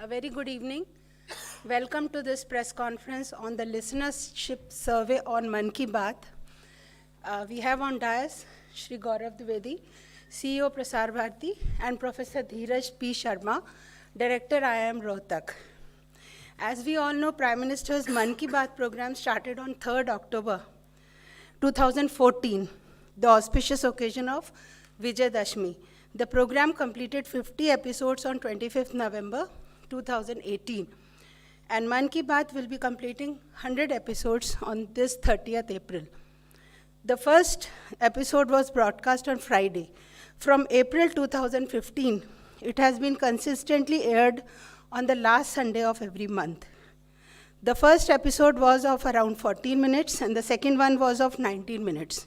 A very good evening. Welcome to this press conference on the listenership survey on Mann Ki Baat. We have on dais Shri Gaurav Dwivedi, CEO Prasar Bharati, and Professor Dheeraj P. Sharma, Director IIM Rohtak. As we all know, Prime Minister's Mann Ki Baat program started on 3rd October 2014, the auspicious occasion of Vijay Dashmi. The program completed 50 episodes on 25th November 2018. And Mann Ki Baat will be completing 100 episodes on this 30th April. The first episode was broadcast on Friday. From April 2015, it has been consistently aired on the last Sunday of every month. The first episode was of around 14 minutes, and the second one was of 19 minutes.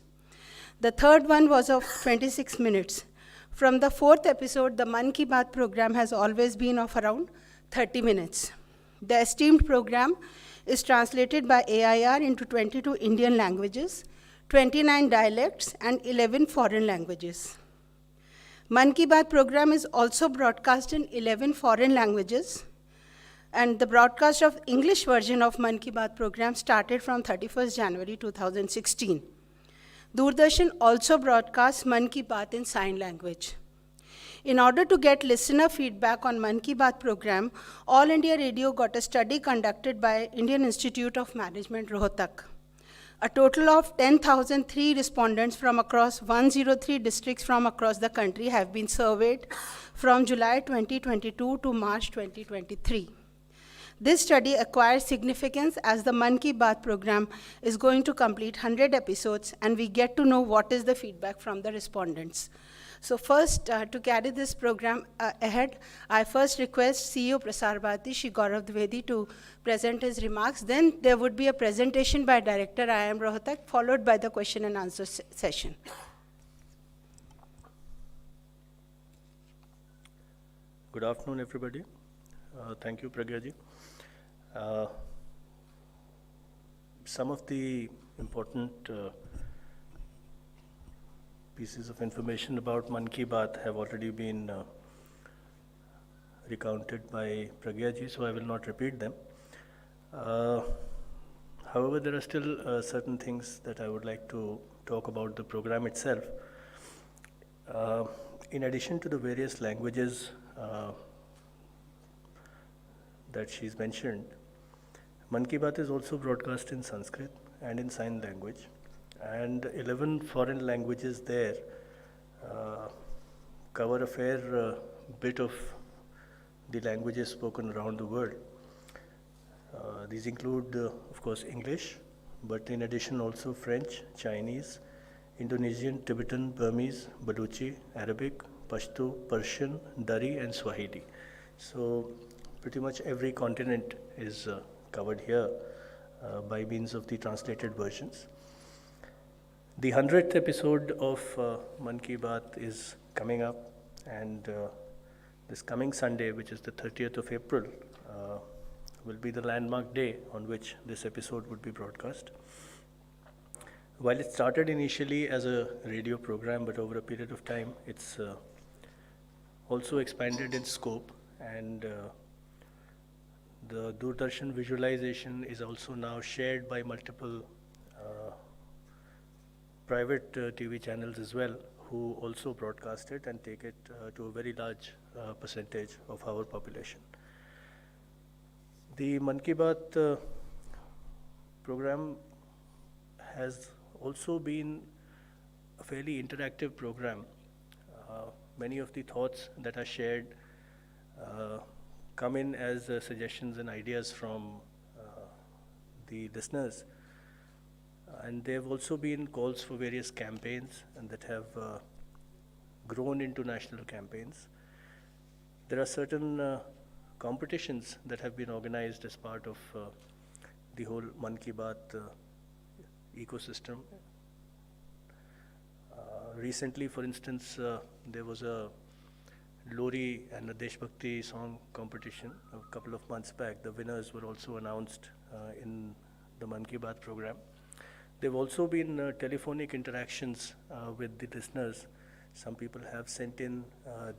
The third one was of 26 minutes. From the fourth episode, the Mann Ki Baat program has always been of around 30 minutes. The esteemed program is translated by AIR into 22 Indian languages, 29 dialects, and 11 foreign languages. Mann Ki Baat program is also broadcast in 11 foreign languages, and the broadcast of English version of Mann Ki Baat program started from 31st January 2016. Doordarshan also broadcasts Mann Ki Baat in sign language. In order to get listener feedback on Mann Ki Baat program, All India Radio got a study conducted by Indian Institute of Management, Rohtak. A total of 10,003 respondents from across 103 districts from across the country have been surveyed from July 2022 to March 2023. This study acquires significance as the Mann Ki Baat program is going to complete 100 episodes, and we get to know what is the feedback from the respondents. So first, to carry this program ahead, I first request CEO Prasar Bharati, Shri Gaurav Dwivedi, to present his remarks. Then there would be a presentation by Director IIM Rohtak, followed by the question and answer session. Good afternoon, everybody. Thank you, Pragya ji. Some of the important pieces of information about Mann Ki Baat have already been recounted by Pragya ji, so I will not repeat them. However, there are still certain things that I would like to talk about the program itself. In addition to the various languages that she's mentioned, Mann Ki Baat is also broadcast in Sanskrit and in sign language, and 11 foreign languages there cover a fair bit of the languages spoken around the world. These include, of course, English, but in addition also French, Chinese, Indonesian, Tibetan, Burmese, Baluchi, Arabic, Pashto, Persian, Dari, and Swahili. So pretty much every continent is covered here by means of the translated versions. The 100th episode of Mann Ki Baat is coming up, and this coming Sunday, which is the 30th of April, will be the landmark day on which this episode would be broadcast. While it started initially as a radio program, but over a period of time, it's also expanded in scope, and the Doordarshan visualization is also now shared by multiple private TV channels as well, who also broadcast it and take it to a very large percentage of our population. The Mann Ki Baat program has also been a fairly interactive program. Many of the thoughts that are shared come in as suggestions and ideas from the listeners. And there have also been calls for various campaigns, and that have grown into national campaigns. There are certain competitions that have been organized as part of the whole Mann Ki Baat ecosystem. Recently, for instance, there was a Lori and a Deshbhakti song competition a couple of months back. The winners were also announced in the Mann Ki Baat program. There have also been telephonic interactions with the listeners Some people have sent in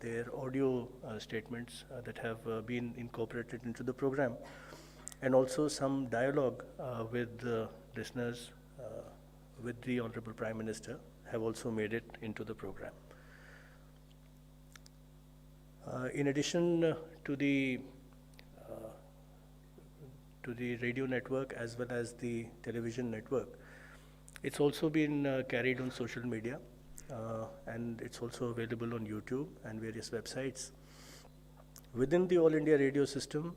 their audio statements that have been incorporated into the program, and also some dialogue with listeners with the Honorable Prime Minister have also made it into the program. In addition to the radio network as well as the television network, it's also been carried on social media, and it's also available on YouTube and various websites. Within the All India radio system,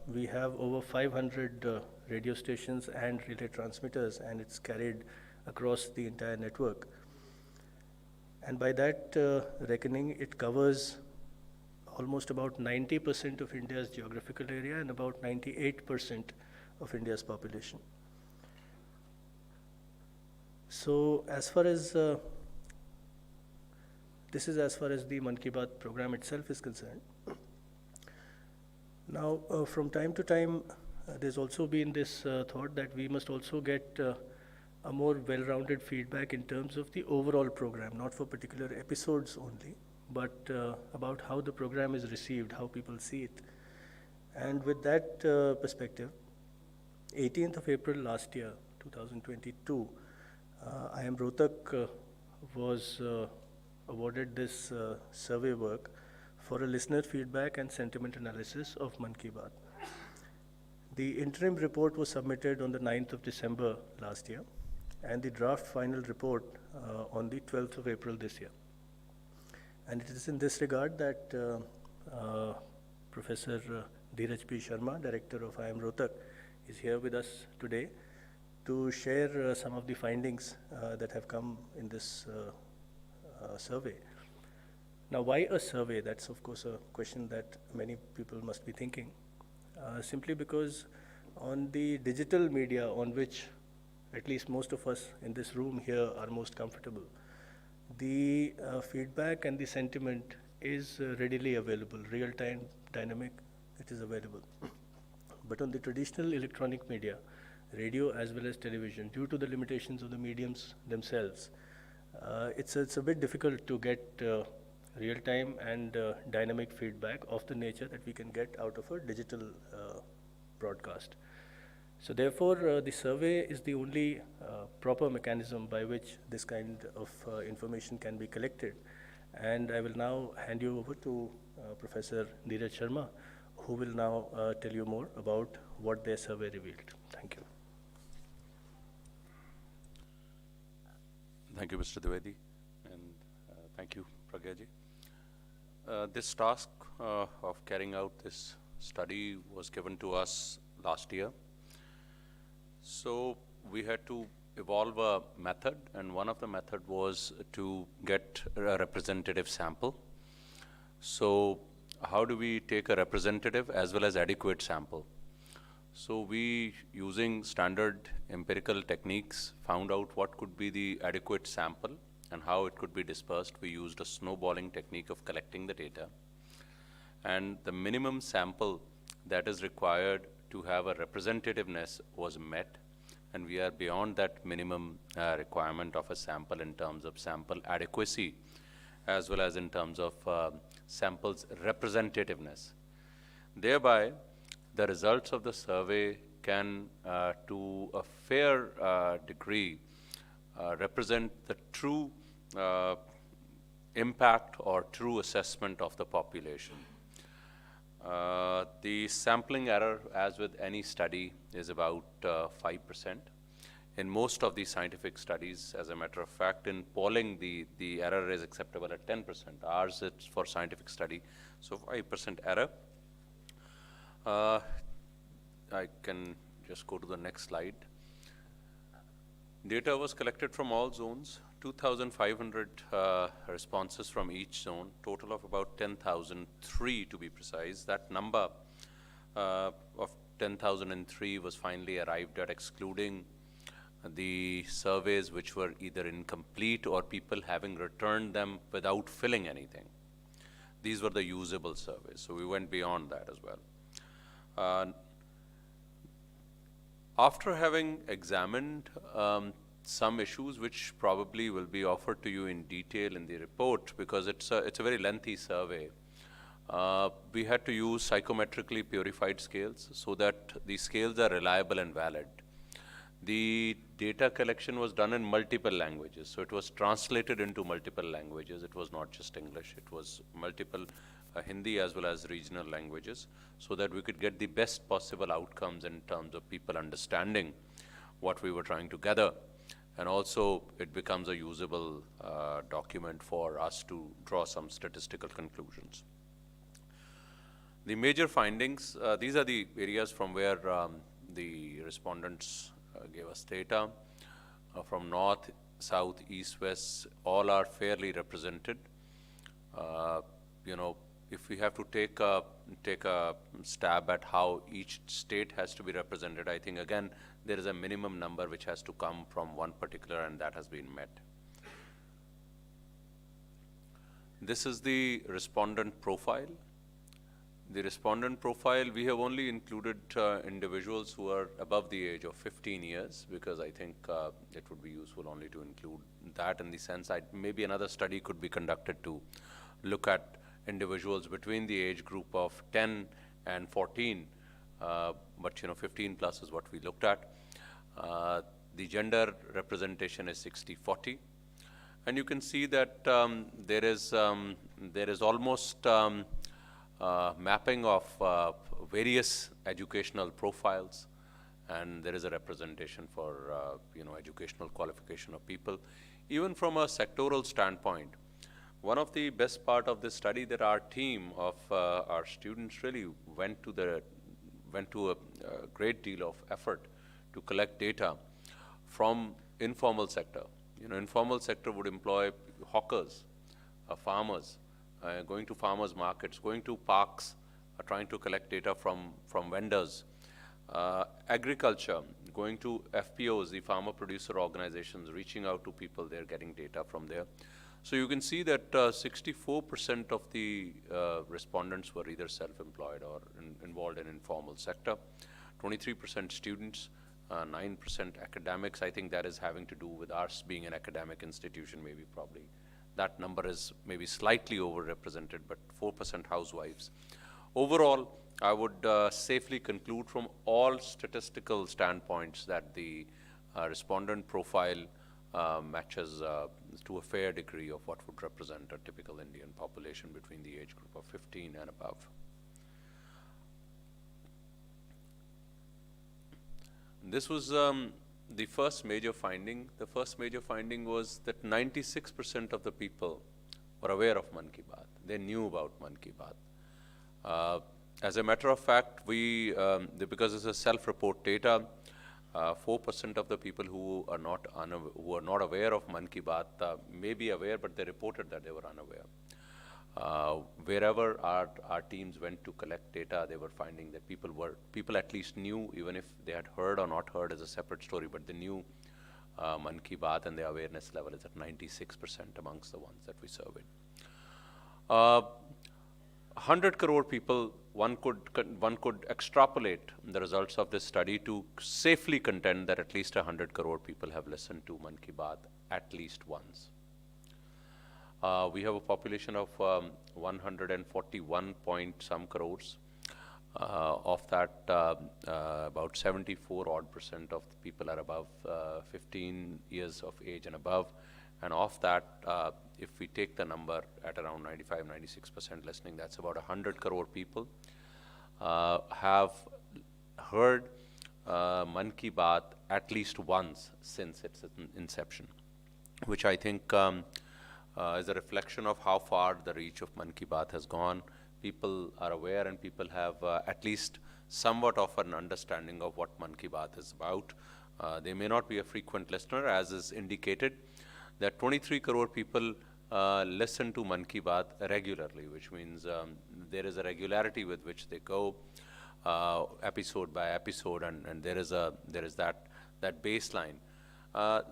we have over 500 radio stations and relay transmitters, and it's carried across the entire network. And by that reckoning, it covers almost about 90% of India's geographical area and about 98% of India's population. So as far as this is as far as the Mann Ki Baat program itself is concerned. Now, from time to time, there's also been this thought that we must also get a more well-rounded feedback in terms of the overall program, not for particular episodes only, but about how the program is received, how people see it. And with that perspective, 18th of April last year, 2022, IIM Rohtak was awarded this survey work for a listener feedback and sentiment analysis of Mann Ki Baat. The interim report was submitted on the 9th of December last year, and the draft final report on the 12th of April this year. And it is in this regard that Professor Dheeraj P. Sharma, Director of IIM Rohtak, is here with us today to share some of the findings that have come in this survey. Now, why a survey? That's of course a question that many people must be thinking. Simply because on the digital media on which at least most of us in this room here are most comfortable, the feedback and the sentiment is readily available, real-time, dynamic, it is available. But on the traditional electronic media, radio as well as television, due to the limitations of the mediums themselves, it's a bit difficult to get real-time and dynamic feedback of the nature that we can get out of a digital broadcast. So therefore, the survey is the only proper mechanism by which this kind of information can be collected. And I will now hand you over to Professor Dheeraj Sharma, who will now tell you more about what their survey revealed. Thank you. Thank you, Mr. Dwivedi, and thank you, Pragyaji. This task of carrying out this study was given to us last year. So we had to evolve a method, and one of the method was to get a representative sample. So how do we take a representative as well as adequate sample? So we, using standard empirical techniques, found out what could be the adequate sample and how it could be dispersed. We used a snowballing technique of collecting the data. And the minimum sample that is required to have a representativeness was met. And we are beyond that minimum requirement of a sample in terms of sample adequacy, as well as in terms of sample's representativeness. Thereby, the results of the survey can, to a fair degree, represent the true impact or true assessment of the population. The sampling error, as with any study, is about 5%. In most of these scientific studies, as a matter of fact, in polling, the error is acceptable at 10%. Ours is for scientific study, so 5% error. I can just go to the next slide. Data was collected from all zones, 2,500 responses from each zone, total of about 10,003 to be precise. That number of 10,003 was finally arrived at, excluding the surveys which were either incomplete or people having returned them without filling anything. These were the usable surveys, so we went beyond that as well. After having examined some issues which probably will be offered to you in detail in the report, because it's a very lengthy survey. We had to use psychometrically purified scales so that the scales are reliable and valid. The data collection was done in multiple languages, so it was translated into multiple languages. It was not just English, it was multiple Hindi as well as regional languages, so that we could get the best possible outcomes in terms of people understanding what we were trying to gather. And also it becomes a usable document for us to draw some statistical conclusions. The major findings, these are the areas from where the respondents gave us data. From north, south, east, west, all are fairly represented. If we have to take a stab at how each state has to be represented, I think again there is a minimum number which has to come from one particular, and that has been met. This is the respondent profile. The respondent profile, we have only included individuals who are above the age of 15 years, because I think it would be useful only to include that, in the sense maybe another study could be conducted to look at individuals between the age group of 10 and 14, but 15 plus is what we looked at. The gender representation is 60-40, and you can see that there is almost mapping of various educational profiles, and there is a representation for educational qualification of people. Even from a sectoral standpoint, one of the best part of this study that our team of our students really went to a great deal of effort to collect data from informal sector. Informal sector would employ hawkers, farmers, going to farmers markets, going to parks, trying to collect data from vendors, agriculture, going to FPOs, the farmer producer organizations, reaching out to people there, getting data from there. So you can see that 64% of the respondents were either self-employed or involved in informal sector, 23% students, 9% academics. I think that is having to do with ours being an academic institution, maybe probably. That number is maybe slightly overrepresented, but 4% housewives. Overall, I would safely conclude from all statistical standpoints that the respondent profile matches to a fair degree of what would represent a typical Indian population between the age group of 15 and above. This was the first major finding. The first major finding was that 96% of the people were aware of Mann Ki Baat. They knew about Mann Ki Baat. As a matter of fact, because it's a self-report data, 4% of the people who are not aware of Mann Ki Baat may be aware, but they reported that they were unaware. Wherever our teams went to collect data, they were finding that people at least knew, even if they had heard or not heard is a separate story, but they knew Mann Ki Baat, and the awareness level is at 96% amongst the ones that we surveyed. 100 crore people, one could extrapolate the results of this study to safely contend that at least 100 crore people have listened to Mann Ki Baat at least once. We have a population of 141 point some crores. Of that, about 74% of the people are above 15 years of age and above. And of that, if we take the number at around 95-96% listening, that's about 100 crore people have heard Mann Ki Baat at least once since its inception, which I think is a reflection of how far the reach of Mann Ki Baat has gone. People are aware, and people have at least somewhat of an understanding of what Mann Ki Baat is about. They may not be a frequent listener, as is indicated, that 23 crore people listen to Mann Ki Baat regularly, which means there is a regularity with which they go episode by episode, and there is that baseline.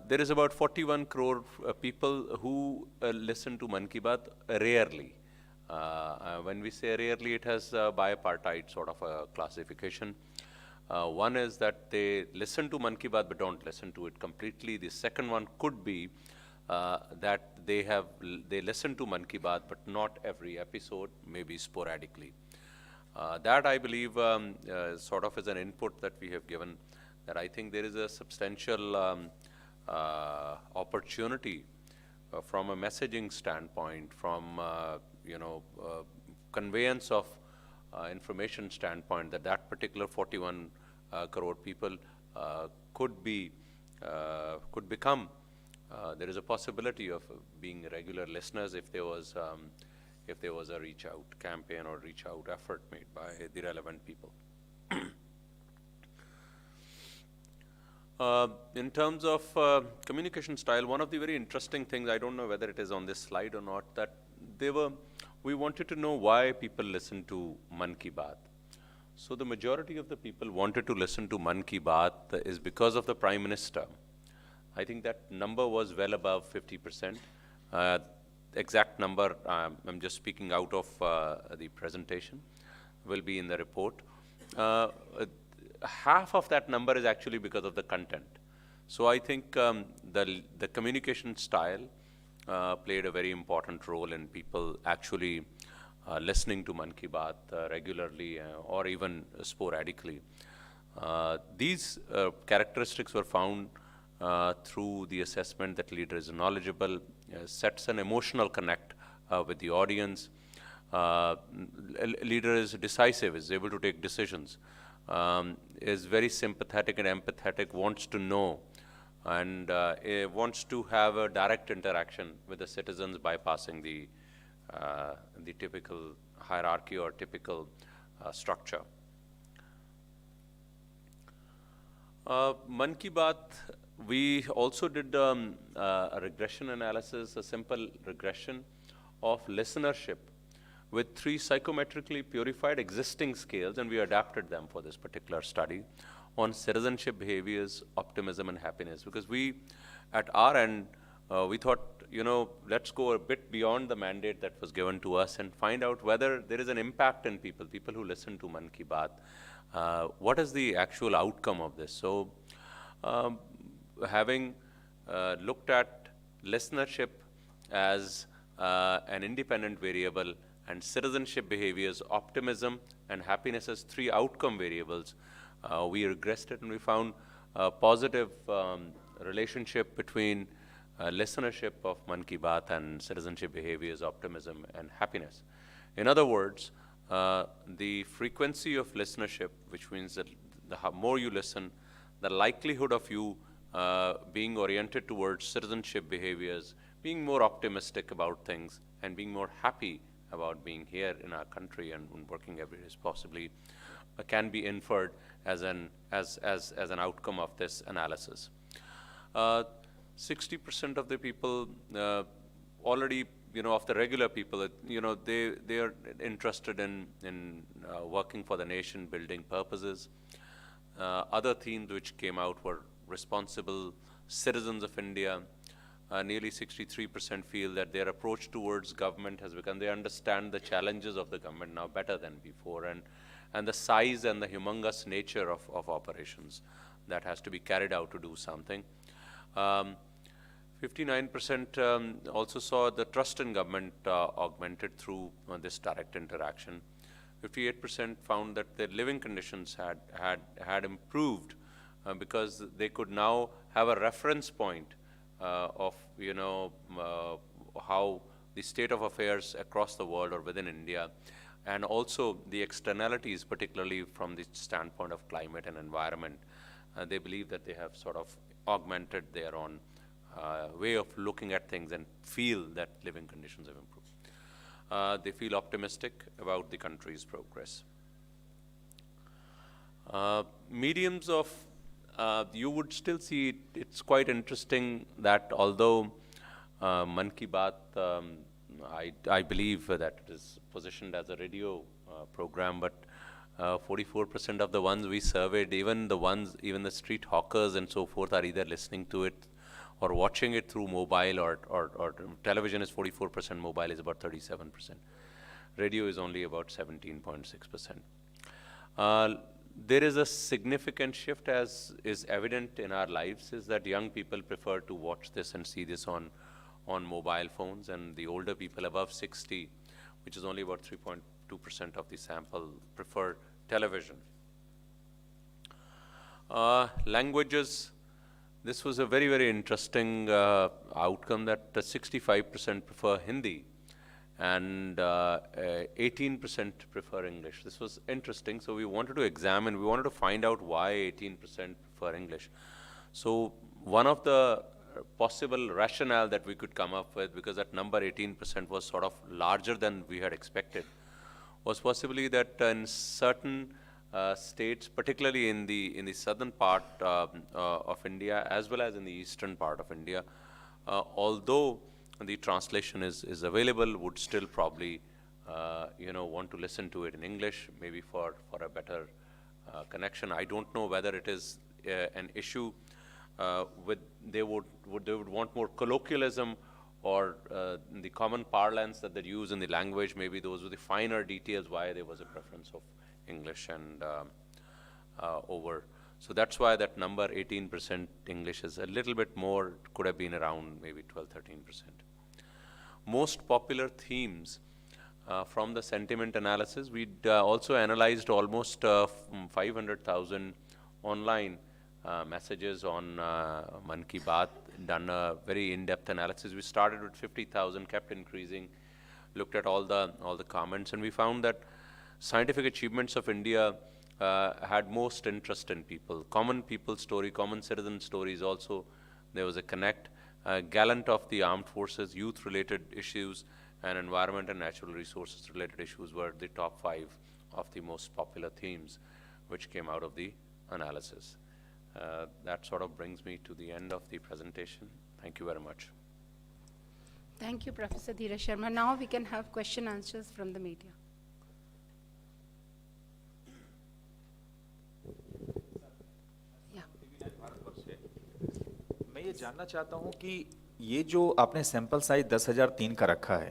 There is about 41 crore people who listen to Mann Ki Baat rarely. When we say rarely, it has bipartite sort of a classification. One is that they listen to Mann Ki Baat but don't listen to it completely. The second one could be that they listen to Mann Ki Baat but not every episode, maybe sporadically. That I believe sort of is an input that we have given, that I think there is a substantial opportunity from a messaging standpoint, from conveyance of information standpoint, that particular 41 crore people could become. There is a possibility of being regular listeners if there was a reach out campaign or reach out effort made by the relevant people. In terms of communication style, one of the very interesting things, I don't know whether it is on this slide or not, that we wanted to know why people listen to Mann Ki Baat. So the majority of the people wanted to listen to Mann Ki Baat is because of the Prime Minister. I think that number was well above 50%. Exact number, I'm just speaking out of the presentation, will be in the report. Half of that number is actually because of the content. So I think the communication style played a very important role in people actually listening to Mann Ki Baat regularly or even sporadically. These characteristics were found through the assessment that leader is knowledgeable, sets an emotional connect with the audience. Leader is decisive, is able to take decisions, is very sympathetic and empathetic, wants to know, and wants to have a direct interaction with the citizens, bypassing the typical hierarchy or typical structure. Mann Ki Baat, we also did a regression analysis, a simple regression of listenership with 3 psychometrically purified existing scales, and we adapted them for this particular study on citizenship behaviors, optimism, and happiness. Because we, at our end, we thought, let's go a bit beyond the mandate that was given to us and find out whether there is an impact in people who listen to Mann Ki Baat. What is the actual outcome of this? So, having looked at listenership as an independent variable and citizenship behaviors, optimism, and happiness as 3 outcome variables, we regressed it and we found a positive relationship between listenership of Mann Ki Baat and citizenship behaviors, optimism, and happiness. In other words, the frequency of listenership, which means that the more you listen, the likelihood of you being oriented towards citizenship behaviors, being more optimistic about things, and being more happy about being here in our country and working every day possibly can be inferred as an outcome of this analysis. 60% of the people already, of the regular people, they are interested in working for the nation, building purposes. Other themes which came out were responsible citizens of India. Nearly 63% feel that their approach towards government has become, they understand the challenges of the government now better than before, and the size and the humongous nature of operations that has to be carried out to do something. 59% also saw the trust in government augmented through this direct interaction. 58% found that their living conditions had improved because they could now have a reference point of how the state of affairs across the world or within India, and also the externalities, particularly from the standpoint of climate and environment. They believe that they have sort of augmented their own way of looking at things and feel that living conditions have improved. They feel optimistic about the country's progress. Mediums of you would still see it's quite interesting that although Mann Ki Baat, I believe that it is positioned as a radio program, but 44% of the ones we surveyed, even the street hawkers and so forth, are either listening to it or watching it through mobile or television is 44%, mobile is about 37%. Radio is only about 17.6%. there is a significant shift, as is evident in our lives, is that young people prefer to watch this and see this on mobile phones, and the older people above 60, which is only about 3.2% of the sample, prefer television. Languages, this was a very, very interesting outcome, that 65% prefer Hindi and 18% prefer English. This was interesting. So we wanted to examine, we wanted to find out why 18% prefer English. So one of the possible rationale that we could come up with, because that number 18% was sort of larger than we had expected, was possibly that in certain states, particularly in the southern part of India, as well as in the eastern part of India, although the translation is available, would still probably want to listen to it in English, maybe for a better connection. I don't know whether it is an issue with they would want more colloquialism, or the common parlance that they use in the language. Maybe those were the finer details why there was a preference of English and over. So that's why that number 18% English is a little bit more, could have been around maybe 12-13%. Most popular themes from the sentiment analysis, we also analyzed almost 500,000 online messages on Mann Ki Baat, done a very in-depth analysis. We started with 50,000, kept increasing, looked at all the comments, and we found that scientific achievements of India had most interest in people. Common people story, common citizen stories also, there was a connect. Gallant of the armed forces, youth-related issues, and environment and natural resources-related issues were the top 5 of the most popular themes which came out of the analysis. That sort of brings me to the end of the presentation. Thank you very much. Thank you, Professor Dheeraj Sharma. Now we can have question answers from the media. मैं ये जानना चाहता हूँ कि ये जो आपने sample size 10,003 का रखा है,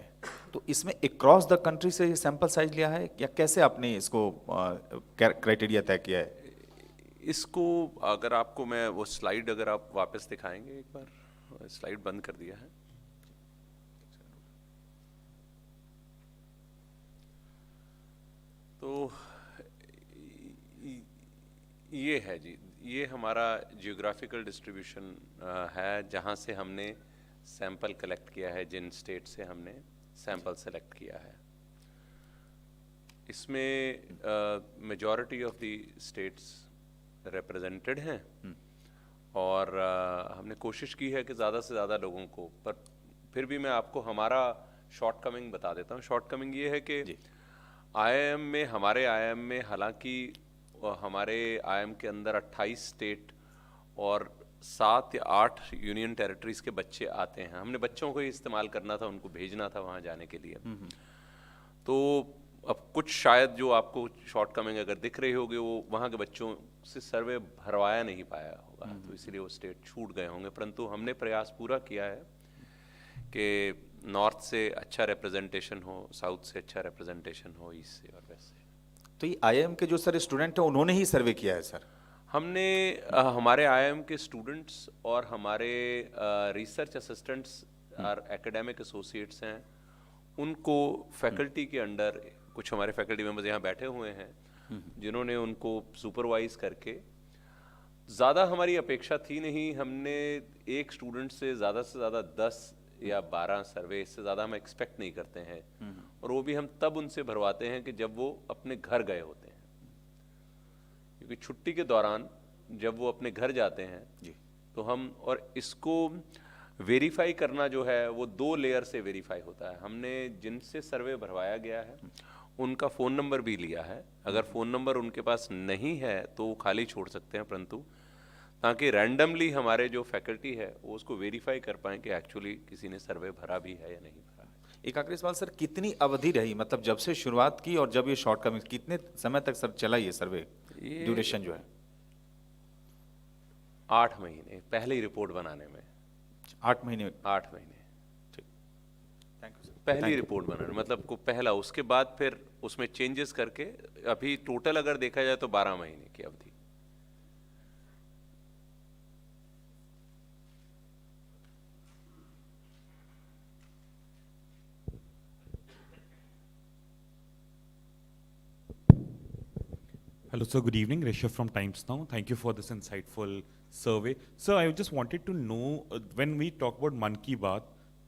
तो इसमें अक्रॉस द कंट्री से ये सैंपल साइज लिया है, या कैसे आपने इसको क्राइटेरिया तय किया है? इसको अगर आपको मैं वो स्लाइड अगर आप वापस दिखाएंगे एक बार, स्लाइड बंद कर दिया है. तो ये है जी, ये हमारा जियोग्राफिकल डिस्ट्रीब्यूशन है, जहाँ से हमने सैंपल कलेक्ट किया है, जिन स्टेट से हमने सैंपल सेलेक्ट किया है. इसमें majority of the states represented हैं, और हमने कोशिश की है कि ज़्यादा से ज़्यादा लोगों को, पर फिर भी मैं आपको हमारा शॉर्टकमिंग बता देता हूँ. शॉर्टकमिंग ये है कि IIM में, हमारे IIM में, हालांकि हमारे IIM के अंदर 28 स्टेट और 7 या 8 यूनियन टेरिटरीज के बच्चे आते हैं. हमने बच्चों को ही इस्तेमाल करना था, उनको भेजना था वहाँ जाने के लिए. तो अब कुछ शायद जो आपको शॉर्टकमिंग अगर दिख रही होगी, वो वहाँ के बच्चों से सर्वे भरवाया नहीं पाया होगा, तो इसलिए वो स्टेट छूट गए होंगे. परंतु हमने प्रयास पूरा किया है कि नॉर्थ से अच्छा रिप्रेजेंटेशन हो, साउथ से अच्छा रिप्रेजेंटेशन हो, ईस्ट से और वेस्ट से. तो ये IIM के जो सर स्टूडेंट हैं, उन्होंने ही सर्वे किया है सर? हमने हमारे IIM के स्टूडेंट्स और हमारे रिसर्च असिस्टेंट्स और एकेडमिक एसोसिएट्स हैं, उनको फैकल्टी के अंडर, कुछ हमारे फैकल्टी मेंबर्स यहाँ बैठे हुए हैं, जिन्होंने उनको सुपरवाइज करके, ज़्यादा हमारी अपेक्षा थी नहीं. हमने एक स्टूडेंट से ज़्यादा 10 या 12 सर्वे, इससे ज़्यादा हम एक्सपेक्ट नहीं करते हैं, और वो भी हम तब उनसे भरवाते हैं कि जब वो अपने घर गए होते हैं, क्योंकि छुट्टी के दौरान जब वो अपने घर जाते हैं जी, तो हम, और इसको वेरीफाई करना जो है वो 2 लेयर से वेरीफाई होता है. हमने जिनसे सर्वे भरवाया गया है उनका फ़ोन नंबर भी लिया है. अगर फ़ोन नंबर उनके पास नहीं है तो वो खाली छोड़ सकते हैं, परंतु ताकि रैंडमली हमारे जो फैकल्टी है वो उसको वेरीफाई कर पाएँ कि एक्चुअली किसी ने सर्वे भरा भी है या नहीं भरा है. एक आखिरी सवाल सर, कितनी अवधि रही, मतलब जब से शुरुआत की और जब ये शॉर्टकमिंग, कितने समय तक सर चला ये सर्वे, ड्यूरेशन जो है? 8 महीने, पहली रिपोर्ट बनाने में 8 महीने. 8 महीने ठीक, थैंक यू सर. पहली रिपोर्ट बनाने मतलब को पहला, उसके बाद फिर उसमें चेंजेस करके अभी टोटल अगर देखा जाए तो 12 महीने की अवधि। Hello, sir. Good evening. Rishabh from Times Now. Thank you for this insightful survey. Sir, I just wanted to know, when we talk about Mann Ki Baat,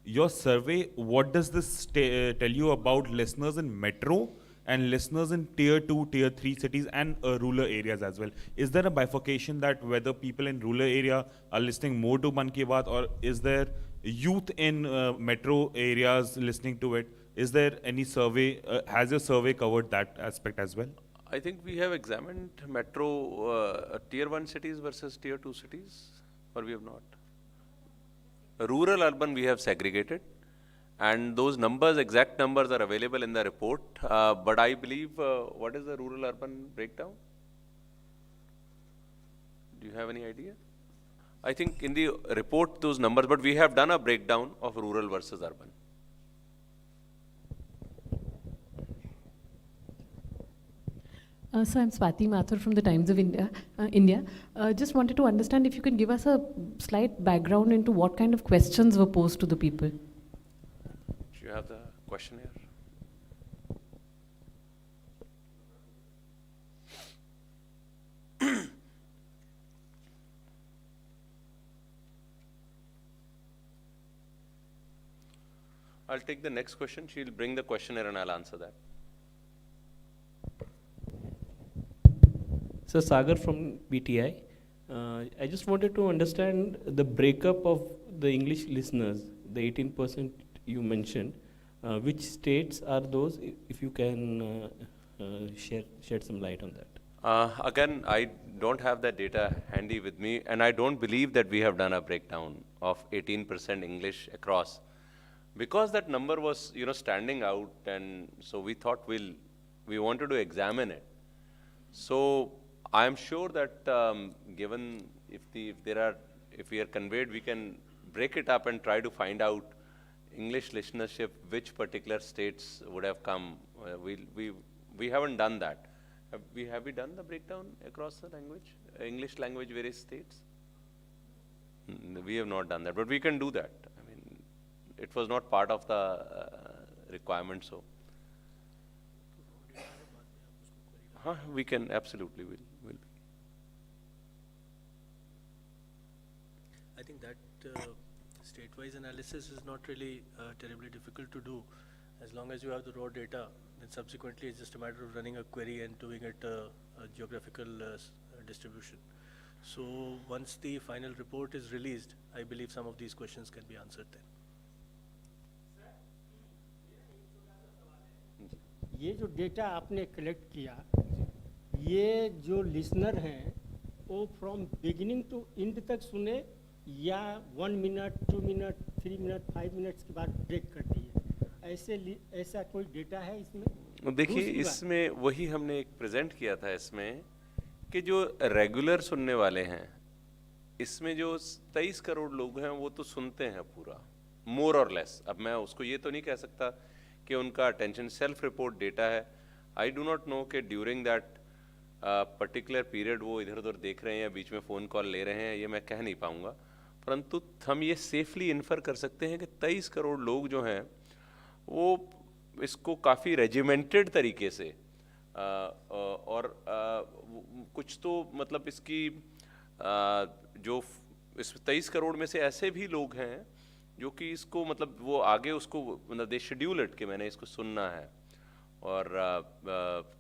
your survey, what does this tell you about listeners in metro and listeners in tier 2, tier 3 cities and rural areas as well? Is there a bifurcation that whether people in rural area are listening more to Mann Ki Baat, or is there youth in metro areas listening to it? Is there any survey, has your survey covered that aspect as well? I think we have examined metro tier 1 cities versus tier 2 cities, or we have not. Rural urban we have segregated, and those numbers, exact numbers are available in the report, but I believe, what is the rural urban breakdown? Do you have any idea? I think in the report those numbers, but we have done a breakdown of rural versus urban. So I'm Swati Mathur from the Times of India. Just wanted to understand if you can give us a slight background into what kind of questions were posed to the people. Do you have the question here? I'll take the next question. She'll bring the questionnaire and I'll answer that. So Sagar from BTI. I just wanted to understand the breakup of the English listeners, the 18% you mentioned. Which states are those, if you can shed some light on that? Again, I don't have that data handy with me, and I don't believe that we have done a breakdown of 18% English across, because that number was, standing out, and so we thought we wanted to examine it. So I am sure that given if we are conveyed, we can break it up and try to find out English listenership, which particular states would have come. We haven't done that. Have we done the breakdown across the language, English language, various states? We have not done that, but we can do that. I mean, it was not part of the requirement, so. We can absolutely will be. I think that state-wise analysis is not really terribly difficult to do. As long as you have the raw data, then subsequently it's just a matter of running a query and doing it a geographical distribution. So once the final report is released, I believe some of these questions can be answered then. ये जो data आपने collect किया, ये जो listener हैं वो from beginning to and तक सुने या 1 मिनट, 2 मिनट, 3 मिनट, 5 मिनट्स के बाद ब्रेक करती है? ऐसा कोई डेटा है इसमें? देखिए, इसमें वही हमने एक प्रेजेंट किया था इसमें कि जो रेगुलर सुनने वाले हैं, इसमें जो 23 करोड़ लोग हैं वो तो सुनते हैं पूरा, मोर और लेस. अब मैं उसको ये तो नहीं कह सकता कि उनका अटेंशन, सेल्फ रिपोर्ट डेटा है. आई डू नॉट नो कि ड्यूरिंग दैट पर्टिकुलर पीरियड वो इधर उधर देख रहे हैं या बीच में फ़ोन कॉल ले रहे हैं, ये मैं कह नहीं पाऊँगा. परंतु हम ये सेफली इन्फर कर सकते हैं कि 23 करोड़ लोग जो हैं वो इसको काफ़ी रेजिमेंटेड तरीके से और कुछ तो मतलब इसकी जो इस 23 करोड़ में से ऐसे भी लोग हैं जो कि इसको मतलब वो आगे उसको मतलब दे शेड्यूल इट कि मैंने इसको सुनना है, और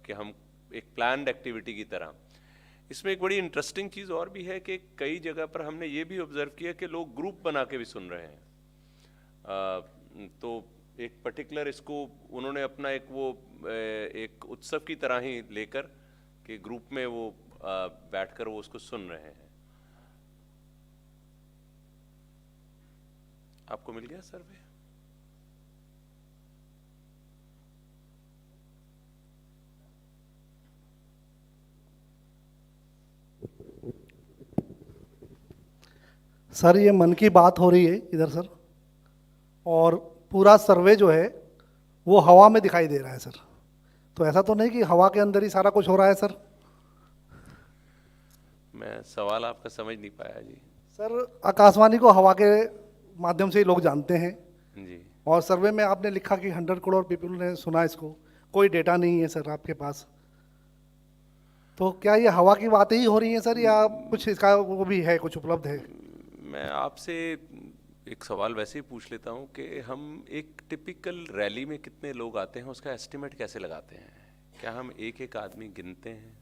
कि हम एक प्लान्ड एक्टिविटी की तरह. इसमें एक बड़ी इंटरेस्टिंग चीज़ और भी है कि कई जगह पर हमने ये भी ऑब्जर्व किया कि लोग ग्रुप बना के भी सुन रहे हैं. तो एक पर्टिकुलर इसको उन्होंने अपना एक उत्सव की तरह ही लेकर कि ग्रुप में वो बैठकर वो उसको सुन रहे हैं. आपको मिल गया सर्वे? सर, ये मन की बात हो रही है इधर सर, और पूरा सर्वे जो है वो हवा में दिखाई दे रहा है सर. तो ऐसा तो नहीं कि हवा के अंदर ही सारा कुछ हो रहा है सर? मैं सवाल आपका समझ नहीं पाया जी। सर, आकाशवाणी को हवा के माध्यम से ही लोग जानते हैं, जी और सर्वे में आपने लिखा कि 100 करोड़ पीपल ने सुना इसको, कोई डेटा नहीं है सर आपके पास। तो क्या ये हवा की बातें ही हो रही हैं सर, या कुछ इसका वो भी है, कुछ उपलब्ध है? मैं आपसे एक सवाल वैसे ही पूछ लेता हूँ कि हम एक टिपिकल रैली में कितने लोग आते हैं उसका एस्टिमेट कैसे लगाते हैं? क्या हम एक एक आदमी गिनते हैं?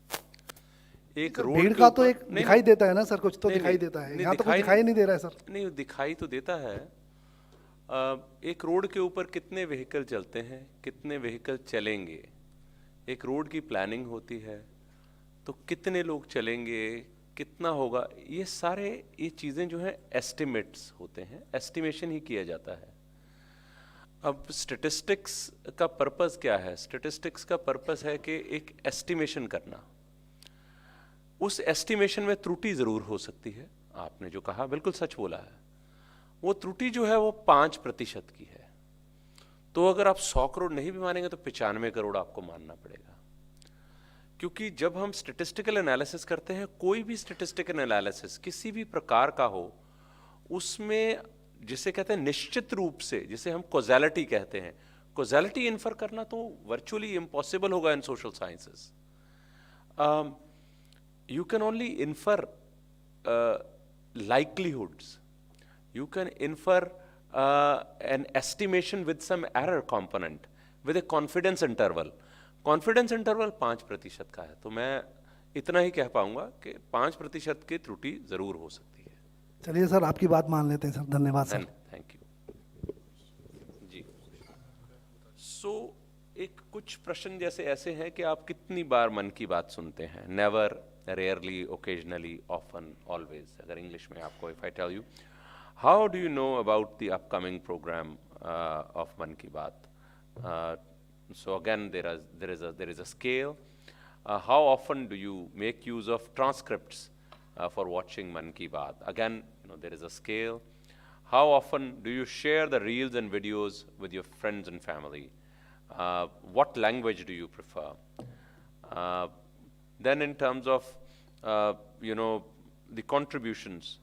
एक सर, रोड भीड़ के का तो ऊपर एक नहीं, दिखाई देता है ना सर, कुछ तो नहीं, दिखाई नहीं, देता है, नहीं, यहाँ तो कुछ दिखाई नहीं दे रहा है सर। नहीं, वो दिखाई तो देता है। एक रोड के ऊपर कितने व्हीकल चलते हैं, कितने व्हीकल चलेंगे, एक रोड की प्लानिंग होती है, तो कितने लोग चलेंगे, कितना होगा, ये सारे ये चीज़ें जो हैं एस्टिमेट्स होते हैं, एस्टिमेशन ही किया जाता है। अब स्टेटिस्टिक्स का पर्पस क्या है? स्टेटिस्टिक्स का पर्पस है कि एक एस्टिमेशन करना। उस एस्टिमेशन में त्रुटि ज़रूर हो सकती है, आपने जो कहा बिल्कुल सच बोला है। वो त्रुटि जो है वो 5% की है। तो अगर आप 100 करोड़ नहीं भी मानेंगे तो 95 करोड़ आपको मानना पड़ेगा, क्योंकि जब हम स्टेटिस्टिकल एनालिसिस करते हैं, कोई भी स्टेटिस्टिकल एनालिसिस किसी भी प्रकार का हो, उसमें जिसे कहते हैं निश्चित रूप से, जिसे हम कॉजेलिटी कहते हैं, कॉजेलिटी इन्फर करना तो वर्चुअली इम्पॉसिबल होगा in social sciences. You can only infer likelihoods. You can infer an estimation with some error component, with a confidence interval. Confidence interval 5% का है, तो मैं इतना ही कह पाऊंगा कि 5% की त्रुटि जरूर हो सकती है। चलिए सर, आपकी बात मान लेते हैं सर, धन्यवाद सर। थैंक यू जी। सो एक कुछ प्रश्न जैसे ऐसे हैं कि आप कितनी बार मन की बात सुनते हैं? Never, rarely, occasionally, often, always. अगर इंग्लिश में आपको if I tell you, how do you know about the upcoming programme of Mann Ki बात? So again, there is a scale. How often do you make use of transcripts for watching Man Ki Baat? Again, there is a scale. How often do you share the reels and videos with your friends and family? What language do you prefer? Then in terms of the contributions,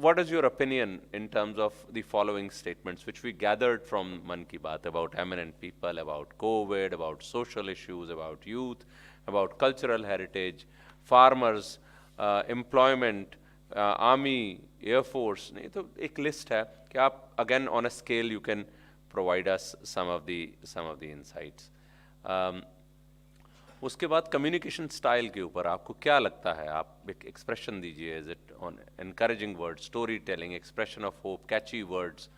what is your opinion in terms of the following statements which we gathered from Man Ki Baat about eminent people, about COVID, about social issues, about youth, about cultural heritage, farmers, employment, army, air force? नहीं तो एक list है कि आप again on a scale you can provide us some of the insights. उसके बाद communication style के ऊपर आपको क्या लगता है? आप एक एक्सप्रेशन दीजिए। Is it on encouraging words, story telling, expression of hope, catchy words,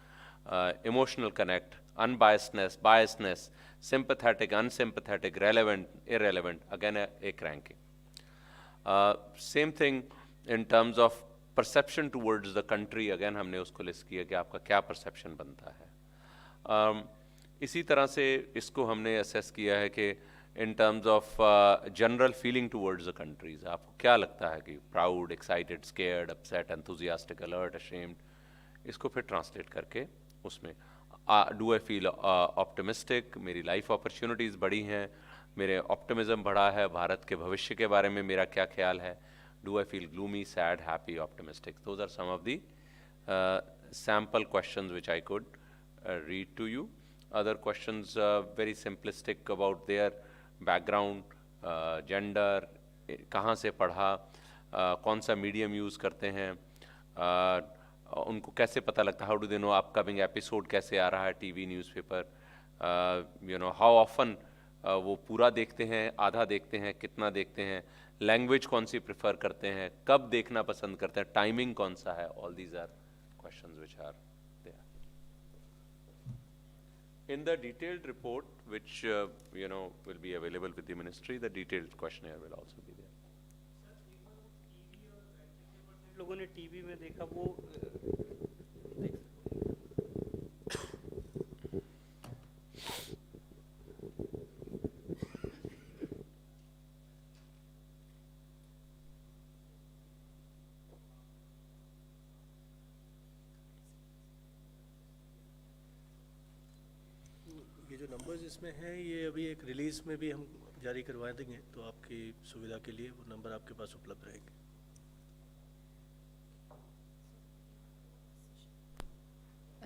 emotional connect, unbiasness, biasness, sympathetic, unsympathetic, relevant, irrelevant? Again एक ranking. Same thing in terms of perception towards the country, again हमने उसको list किया कि आपका क्या perception बनता है। इसी तरह से इसको हमने असेस किया है कि in terms of general feeling towards the countries, आपको क्या लगता है कि proud, excited, scared, upset, enthusiastic, alert, ashamed? इसको फिर translate करके उसमें do I feel optimistic? मेरी life opportunities बढ़ी हैं, मेरे optimism बढ़ा है, भारत के भविष्य के बारे में मेरा क्या ख्याल है? Do I feel gloomy, sad, happy, optimistic? Those are some of the sample questions which I could read to you. Other questions very simplistic about their background, gender, कहाँ से पढ़ा, कौन सा मीडियम यूज़ करते हैं, उनको कैसे पता लगता है, how do they know upcoming episode कैसे आ रहा है, टीवी, न्यूज़पेपर, हाउ ऑफन वो पूरा देखते हैं, आधा देखते हैं, कितना देखते हैं, लैंग्वेज कौन सी प्रेफर करते हैं, कब देखना पसंद करते हैं, टाइमिंग कौन सा है? All these are questions which are there. In the detailed report, which will be available with the ministry, the detailed questionnaire will also be there. लोगों ने टीवी में देखा वो ये जो numbers इसमें हैं, ये अभी एक रिलीज़ में भी हम जारी करवा देंगे, तो आपकी सुविधा के लिए वो नंबर आपके पास उपलब्ध रहेंगे।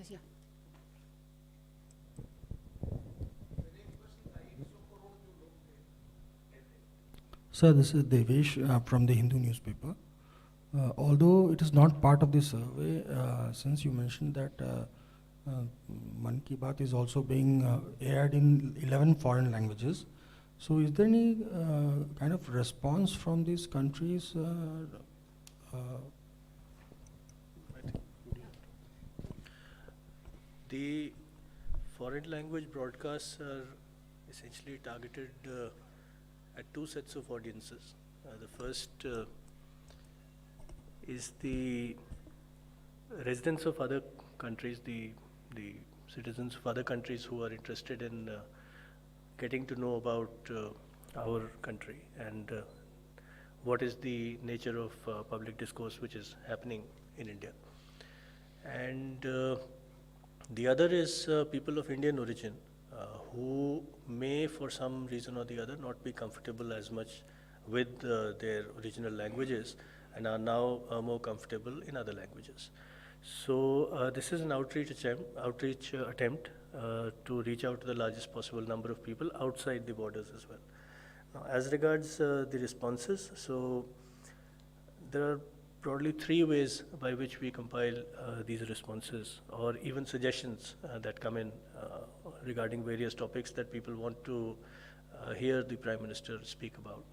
Yeah. Sir, this is Devesh from the Hindu newspaper. Although it is not part of the survey, since you mentioned that Mann Ki Baat is also being aired in 11 foreign languages, so is there any kind of response from these countries? The foreign language broadcasts are essentially targeted at two sets of audiences. The first is the residents of other countries, the citizens of other countries who are interested in getting to know about our country and what is the nature of public discourse which is happening in India. And the other is people of Indian origin who may, for some reason or the other, not be comfortable as much with their original languages and are now more comfortable in other languages. So this is an outreach attempt to reach out to the largest possible number of people outside the borders as well. Now, as regards the responses, so there are broadly three ways by which we compile these responses or even suggestions that come in regarding various topics that people want to hear the Prime Minister speak about.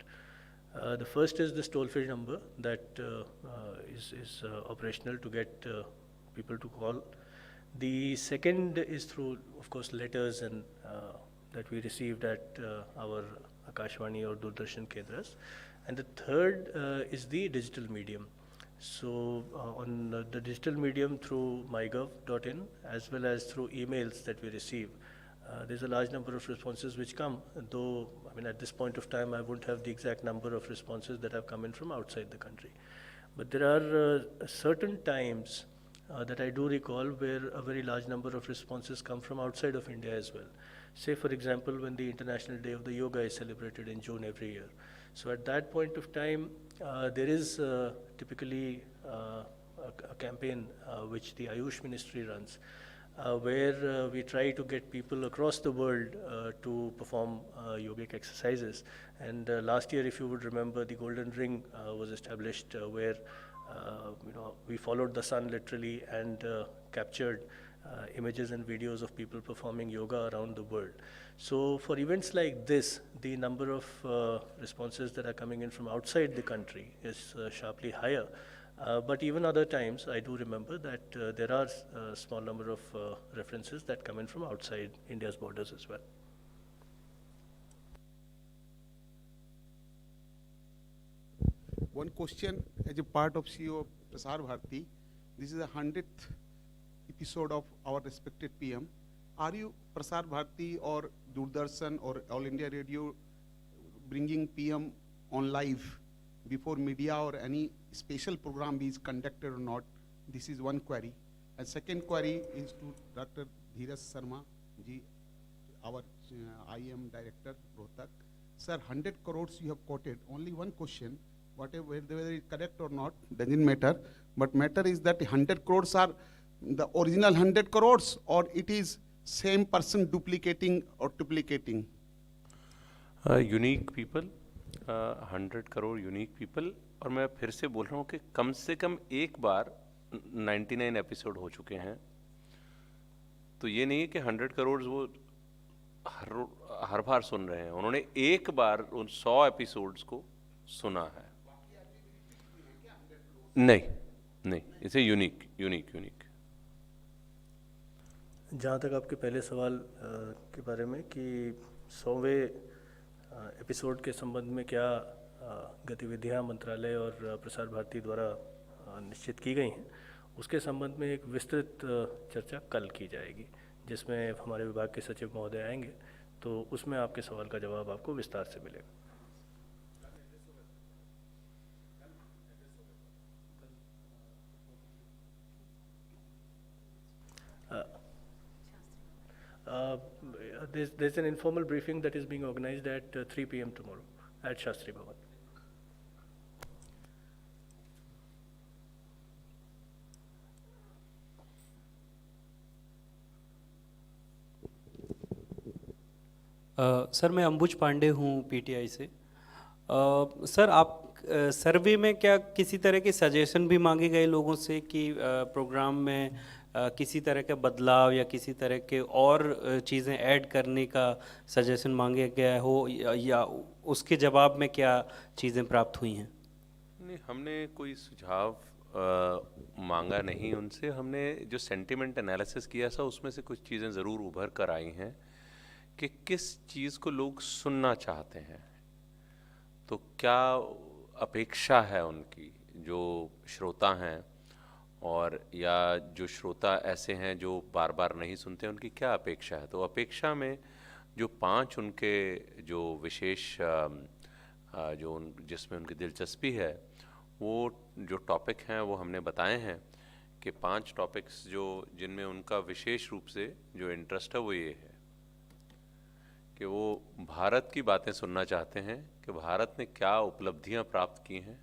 The first is this toll-free number that is operational to get people to call. The second is through, of course, letters and that we received at our Akashvani or Doordarshan Kendras. And the third is the digital medium. So on the digital medium through mygov.in as well as through emails that we receive, there's a large number of responses which come, though I mean at this point of time I wouldn't have the exact number of responses that have come in from outside the country. But there are certain times that I do recall where a very large number of responses come from outside of India as well. Say for example when the International Day of the Yoga is celebrated in June every year. So at that point of time there is typically a campaign which the Ayush Ministry runs where we try to get people across the world to perform yogic exercises. And last year, if you would remember, the Golden Ring was established where we followed the sun literally and captured images and videos of people performing yoga around the world. So for events like this, the number of responses that are coming in from outside the country is sharply higher. But even other times, I do remember that there are a small number of references that come in from outside India's borders as well. One question as a part of CEO of Prasar Bharati. This is the 100th episode of our respected PM. Are you, Prasar Bharati or Doordarshan or All India Radio, bringing PM on live before media or any special program is conducted or not? This is one query. And second query is to Dr. Dheeraj Sharma ji, our IIM Director, Rohtak. Sir, 100 crores you have quoted. Only one question, whether it's correct or not, doesn't matter. But matter is that 100 crores are the original 100 crores or it is same person duplicating or duplicating? Unique people 100 crore unique people और मैं फिर से बोल रहा हूँ कि कम से कम एक बार 99 एपिसोड हो चुके हैं, तो ये नहीं है कि 100 करोड़ वो हर बार सुन रहे हैं, उन्होंने एक बार उन 100 एपिसोड्स को सुना है। नहीं, इसे यूनिक। जहाँ तक आपके पहले सवाल के बारे में कि 100वें एपिसोड के संबंध में क्या गतिविधियाँ मंत्रालय और प्रसार भारती द्वारा निश्चित की गई हैं, उसके संबंध में एक विस्तृत चर्चा कल की जाएगी, जिसमें हमारे विभाग के सचिव महोदय आएंगे, तो उसमें आपके सवाल का जवाब आपको विस्तार से मिलेगा। there's an informal briefing that is being organized at 3 p.m. tomorrow at Shastri Bhavan. Sir मैं अंबुज पांडे हूँ पीटीआई से। सर आप सर्वे में क्या किसी तरह के सजेशन भी मांगे गए लोगों से कि प्रोग्राम में किसी तरह के बदलाव या किसी तरह के और चीज़ें ऐड करने का सजेशन मांगे गया हो या उसके जवाब में क्या चीज़ें प्राप्त हुई हैं? नहीं, हमने कोई सुझाव मांगा नहीं उनसे। हमने जो सेंटिमेंट एनालिसिस किया था उसमें से कुछ चीज़ें ज़रूर उभर कर आई हैं कि किस चीज़ को लोग सुनना चाहते हैं, तो क्या अपेक्षा है उनकी जो श्रोता हैं, और या जो श्रोता ऐसे हैं जो बार बार नहीं सुनते, उनकी क्या अपेक्षा है। तो अपेक्षा में जो 5 उनके जो विशेष जिसमें उनकी दिलचस्पी है, वो जो टॉपिक हैं वो हमने बताए हैं कि 5 टॉपिक्स जिनमें उनका विशेष रूप से जो इंटरेस्ट है वो ये है कि वो भारत की बातें सुनना चाहते हैं कि भारत ने क्या उपलब्धियां प्राप्त की हैं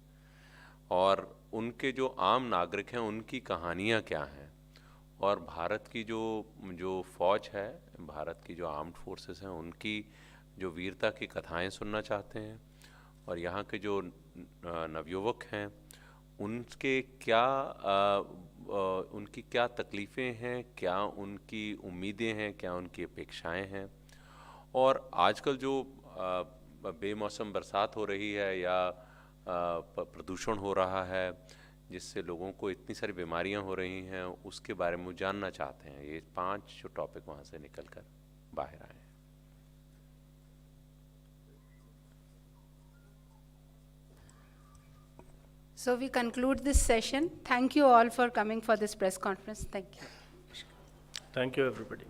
और उनके जो आम नागरिक हैं उनकी कहानियां क्या हैं, और भारत की जो फौज है, भारत की जो आर्म्ड फोर्सेस हैं, उनकी जो वीरता की कथाएं सुनना चाहते हैं, और यहाँ के जो नवयुवक हैं उनके उनकी क्या तकलीफ़ें हैं, क्या उनकी उम्मीदें हैं, क्या उनकी अपेक्षाएं हैं। और आजकल जो बेमौसम बरसात हो रही है या प्रदूषण हो रहा है जिससे लोगों को इतनी सारी बीमारियां हो रही हैं, उसके बारे में वो जानना चाहते हैं। ये 5 जो टॉपिक वहाँ से निकल कर बाहर आए हैं। So we conclude this session. Thank you all for coming for this press conference. Thank you. Thank you, everybody.